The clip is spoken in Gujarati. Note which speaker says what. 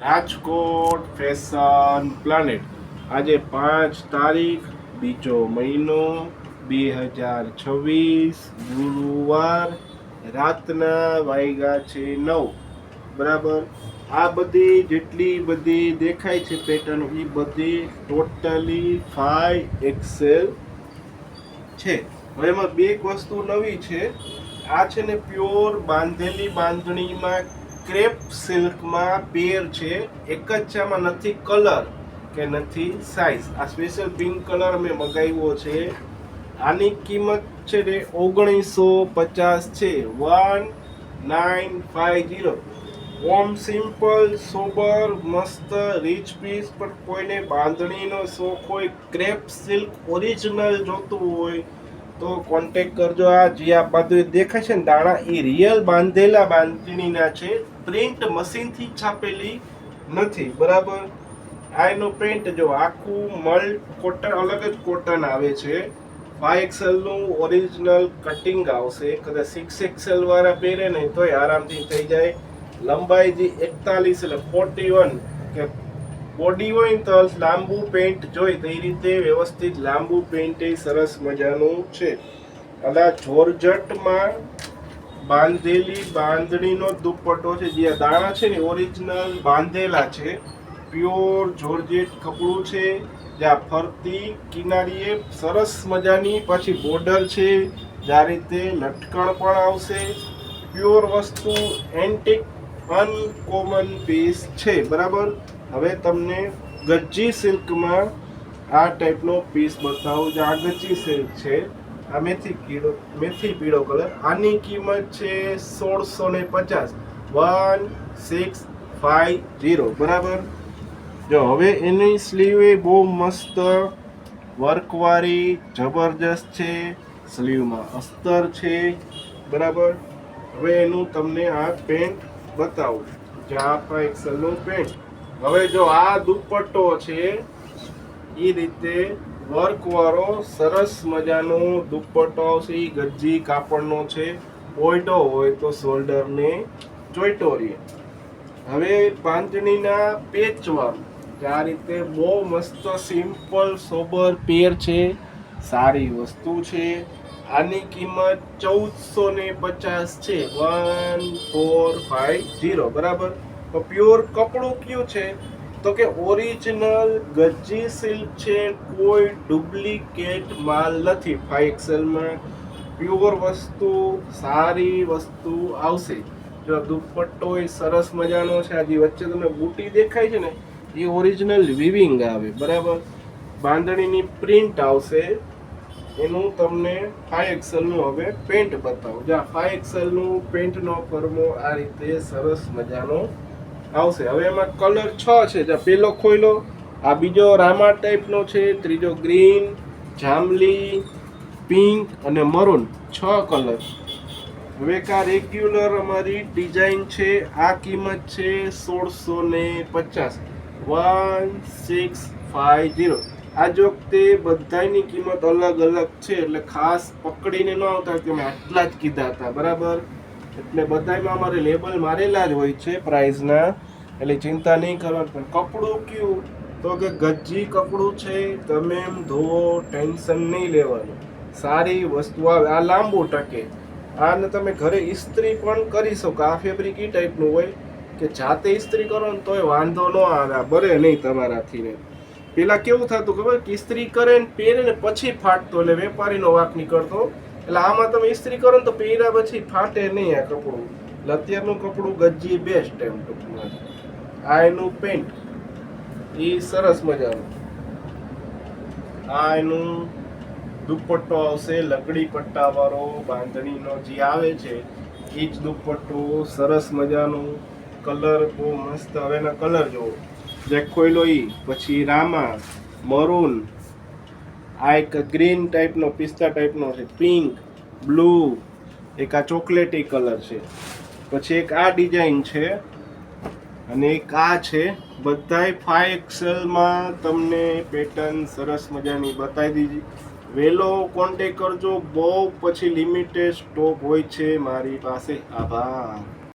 Speaker 1: રાજકોટ ફેશન પ્લાનેટ આજે 5 તારીખ બીજો મહિનો 2026 ગુરુવાર રાતના વાગ્યા છે 9 બરાબર. આ બધી જેટલી બધી દેખાય છે પેટર્ન એ બધી ટોટલી 5XL છે. હવે એમાં બે વસ્તુ નવી છે. આ છે ને પ્યોર બાંધેલી બાંધણીમાં ક્રેપ સિલ્કમાં પેર છે. એક જ છે, આમાં નથી કલર કે નથી સાઇઝ. આ સ્પેશિયલ પિંક કલર મેં મગાવ્યો છે. આની કિંમત છે ને 1950 છે. 1950. ઓમ સિમ્પલ સોબર મસ્ત રીચ પીસ. પણ કોઈને બાંધણીનો શોખ હોય, ક્રેપ સિલ્ક ઓરિજિનલ જોતું હોય તો કોન્ટેક્ટ કરજો. આ જે આ બધું દેખાય છે ને દાણા, એ રિયલ બાંધેલા બાંધણીના છે. પ્રિન્ટ મશીનથી છાપેલી નથી, બરાબર. આ એનો પ્રિન્ટ જો આખું મલ્ટ કોટન, અલગ જ કોટન આવે છે. 5XL નું ઓરિજિનલ કટિંગ આવશે. કદાચ 6XL વાળા પહેરે નહીં તોય આરામથી થઈ જાય. લંબાઈ જે 41 એટલે 41 કે બોડી હોય ને તો લાંબુ પેન્ટ જોઈ તો એ રીતે વ્યવસ્થિત લાંબુ પેન્ટ એ સરસ મજાનું છે. અને જોર્જટમાં બાંધેલી બાંધણીનો દુપટ્ટો છે. જે દાણા છે ને ઓરિજિનલ બાંધેલા છે. પ્યોર જોર્જેટ કપડું છે. જ્યાં ફરતી કિનારીએ સરસ મજાની પછી બોર્ડર છે. જ્યાં રીતે લટકણ પણ આવશે. પ્યોર વસ્તુ એન્ટિક અનકોમન પીસ છે, બરાબર. હવે તમને ગજ્જી સિલ્કમાં આ ટાઈપનો પીસ બતાવું. જે આ ગજ્જી સિલ્ક છે, આ મેથી પીળો કલર. આની કિંમત છે 1650. 1650, બરાબર. જો હવે એની સ્લીવ એ બહુ મસ્ત વર્કવાળી જબરજસ્ત છે. સ્લીવમાં અસ્તર છે, બરાબર. હવે એનું તમને આ પેન્ટ બતાવું. જે આ 5XL નું પેન્ટ. હવે જો આ દુપટ્ટો છે એ રીતે વર્કવાળો સરસ મજાનો દુપટ્ટો આવશે. એ ગજ્જી કાપડનો છે. પોઈડો હોય તો શોલ્ડરને ચોઈટો રહે. હવે બાંધણીના પેચવાળું આ રીતે બહુ મસ્ત સિમ્પલ સોબર પેર છે. સારી વસ્તુ છે. આની કિંમત 1450 છે. 1450, બરાબર. તો પ્યોર કપડું કયું છે તો કે ઓરિજિનલ ગજ્જી સિલ્ક છે. કોઈ ડુપ્લિકેટ માલ નથી. 5XL માં પ્યોર વસ્તુ, સારી વસ્તુ આવશે. જો દુપટ્ટો એ સરસ મજાનો છે. આ જે વચ્ચે તમને બુટી દેખાય છે ને એ ઓરિજિનલ વિવિંગ આવે, બરાબર. બાંધણીની પ્રિન્ટ આવશે. એનું તમને 5XL નું હવે પેન્ટ બતાવું. જ્યાં 5XL નું પેન્ટનો ફર્મો આ રીતે સરસ મજાનો આવશે. હવે એમાં કલર 6 છે. જ્યાં પેલો ખોઈલો, આ બીજો રામા ટાઈપનો છે, ત્રીજો ગ્રીન, જાંબલી, પિંક અને મરૂન. 6 કલર. હવે કા રેગ્યુલર અમારી ડિઝાઇન છે. આ કિંમત છે 1650. 1650. આજ વખતે બધાની કિંમત અલગ અલગ છે, એટલે ખાસ પકડીને ન આવતા કે મેં આટલા જ કીધા હતા, બરાબર. એટલે બધામાં અમારે લેબલ મારેલા જ હોય છે પ્રાઇઝના, એટલે ચિંતા નહીં કરવાની. પણ કપડું કયું તો કે ગજ્જી કપડું છે. તમે એમ ધોવો, ટેન્શન નહીં લેવાનું. સારી વસ્તુ આવે. આ લાંબુ ટકે. આને તમે ઘરે ઇસ્ત્રી પણ કરી શકો. આ ફેબ્રિક એ ટાઈપનું હોય કે જાતે ઇસ્ત્રી કરો ને તોય વાંધો ન આવે. આ બરે નહીં તમારાથી ને. પેલા કેવું થતું ખબર, કે ઇસ્ત્રી કરે ને પહેરે ને પછી ફાટતો, એટલે વેપારીનો વાંક નીકળતો. એટલે આમાં તમે ઇસ્ત્રી કરો ને તો પહેર્યા પછી ફાટે નહીં આ કપડું. એટલે અત્યારનું કપડું ગજ્જી બેસ્ટ એમ ટૂંકમાં. આ એનું પેન્ટ એ સરસ મજાનું. આ એનું દુપટ્ટો આવશે લકડી પટ્ટા વાળો બાંધણીનો જે આવે છે એ જ દુપટ્ટો. સરસ મજાનું કલર બહુ મસ્ત. હવેના કલર જોવો. જે ખોઈલો ઈ, પછી રામા, મરૂન, આ એક ગ્રીન ટાઈપનો, પિસ્તા ટાઈપનો છે, પિંક, બ્લુ, એક આ ચોકલેટી કલર છે, પછી એક આ ડિઝાઇન છે, અને એક આ છે. બધાય 5XL માં તમને પેટર્ન સરસ મજાની બતાવી દીધી. વહેલો કોન્ટેક કરજો. બહુ પછી લિમિટેડ સ્ટોક હોય છે મારી પાસે. આભાર.